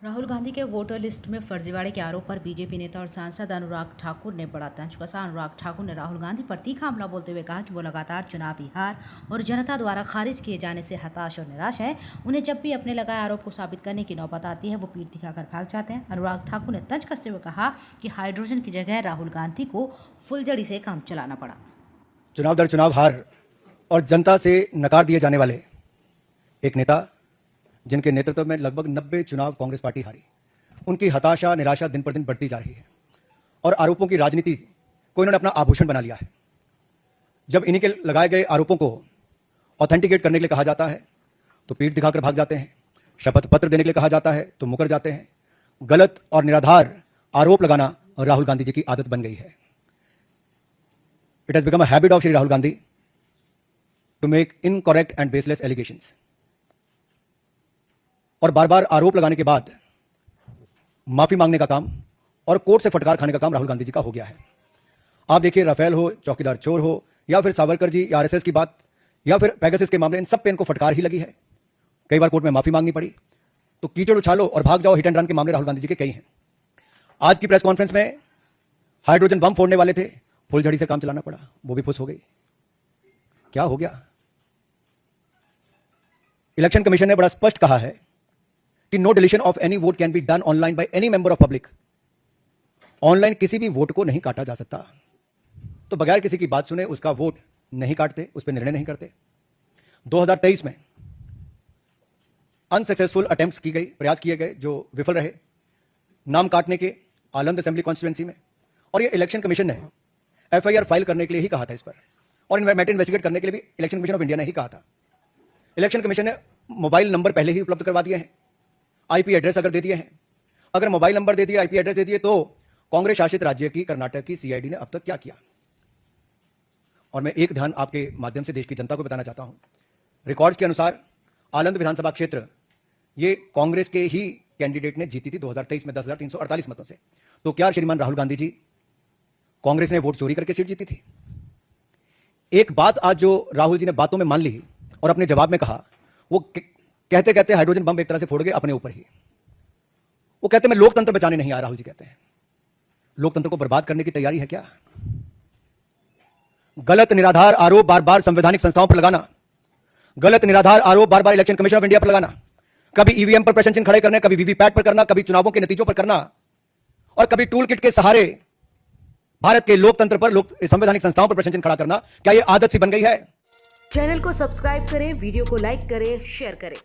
राहुल गांधी के voter list में फर्जीवाड़े के आरोप पर बीजेपी नेता और सांसद अनुराग ठाकुर ने बड़ा तंज कसा। अनुराग ठाकुर ने राहुल गांधी पर तीखा हमला बोलते हुए कहा कि वो लगातार चुनावी हार और जनता द्वारा खारिज किए जाने से हताश और निराश है। उन्हें जब भी अपने लगाए आरोप को साबित करने की नौबत आती है वो पीठ दिखाकर भाग जाते हैं। अनुराग ठाकुर ने तंज कसते हुए कहा कि हाइड्रोजन की जगह राहुल गांधी को फुलझड़ी से काम चलाना पड़ा। चुनाव दर चुनाव हार और जनता से नकार दिए जाने वाले एक नेता जिनके नेतृत्व में लगभग 90 चुनाव कांग्रेस पार्टी हारी, उनकी हताशा निराशा दिन पर दिन बढ़ती जा रही है और आरोपों की राजनीति को इन्होंने अपना आभूषण बना लिया है। जब इन्हीं के लगाए गए आरोपों को ऑथेंटिकेट करने के लिए कहा जाता है तो पीठ दिखाकर भाग जाते हैं, शपथ पत्र देने के लिए कहा जाता है तो मुकर जाते हैं। गलत और निराधार आरोप लगाना राहुल गांधी जी की आदत बन गई है। It has become a habit of Shri Rahul Gandhi to make incorrect and baseless allegations. और बार बार आरोप लगाने के बाद माफी मांगने का काम और कोर्ट से फटकार खाने का काम राहुल गांधी जी का हो गया है। आप देखिए, राफेल हो, चौकीदार चोर हो, या फिर सावरकर जी या आरएसएस की बात, या फिर पेगासस के मामले, इन सब पे इनको फटकार ही लगी है। कई बार कोर्ट में माफी मांगनी पड़ी। तो कीचड़ उछालो और भाग जाओ, हिट एंड रन के मामले राहुल गांधी जी के कई हैं। आज की प्रेस कॉन्फ्रेंस में हाइड्रोजन बम फोड़ने वाले थे, फुलझड़ी से काम चलाना पड़ा, वो भी फुस हो गई। क्या हो गया? इलेक्शन कमीशन ने बड़ा स्पष्ट कहा है कि no deletion of any vote can be done online by any member of public. Online किसी भी वोट को नहीं काटा जा सकता। तो बगैर किसी की बात सुने उसका वोट नहीं काटते, उस पर निर्णय नहीं करते। 2023 में अनसक्सेसफुल अटेम्प्ट्स की गई, प्रयास किए गए जो विफल रहे, नाम काटने के आलंद असेंबली कॉन्स्टिट्यूएंसी में। और ये इलेक्शन कमीशन ने एफआईआर फाइल करने के लिए ही कहा था इस पर, और मैटर इन्वेस्टिगेट करने के लिए भी इलेक्शन कमीशन ऑफ इंडिया ने ही कहा था। इलेक्शन कमीशन ने मोबाइल नंबर पहले ही उपलब्ध करवा दिए हैं, आईपी एड्रेस अगर दे दिए हैं। अगर मोबाइल नंबर दे दिया, आईपी एड्रेस दे दिए, तो कांग्रेस शासित राज्य की कर्नाटक की सीआईडी ने अब तक क्या किया? और मैं एक ध्यान आपके माध्यम से देश की जनता को बताना चाहता हूं। रिकॉर्ड्स के अनुसार आलंद विधानसभा क्षेत्र ये कांग्रेस के ही कैंडिडेट ने जीती थी 2023 में 10,348 मतों से। तो क्या श्रीमान राहुल गांधी जी, कांग्रेस ने वोट चोरी करके सीट जीती थी? एक बात आज जो राहुल जी ने बातों में मान ली और अपने जवाब में कहा, वो कहते कहते हाइड्रोजन बम एक तरह से फोड़ गए अपने ऊपर ही। वो कहते मैं लोकतंत्र बचाने नहीं आया। राहुल जी कहते हैं लोकतंत्र को बर्बाद करने की तैयारी है क्या? गलत निराधार आरोप बार बार संवैधानिक संस्थाओं पर लगाना, गलत निराधार आरोप बार बार इलेक्शन कमीशन ऑफ इंडिया पर लगाना, कभी ईवीएम पर प्रश्न चिन्ह खड़े करने, कभी वीवीपैट पर करना, कभी चुनावों के नतीजों पर करना, और कभी टूल किट के सहारे भारत के लोकतंत्र पर, संवैधानिक संस्थाओं पर प्रश्न चिन्ह खड़ा करना, क्या यह आदत सी बन गई है? चैनल को सब्सक्राइब करें, वीडियो को लाइक करें, शेयर करें।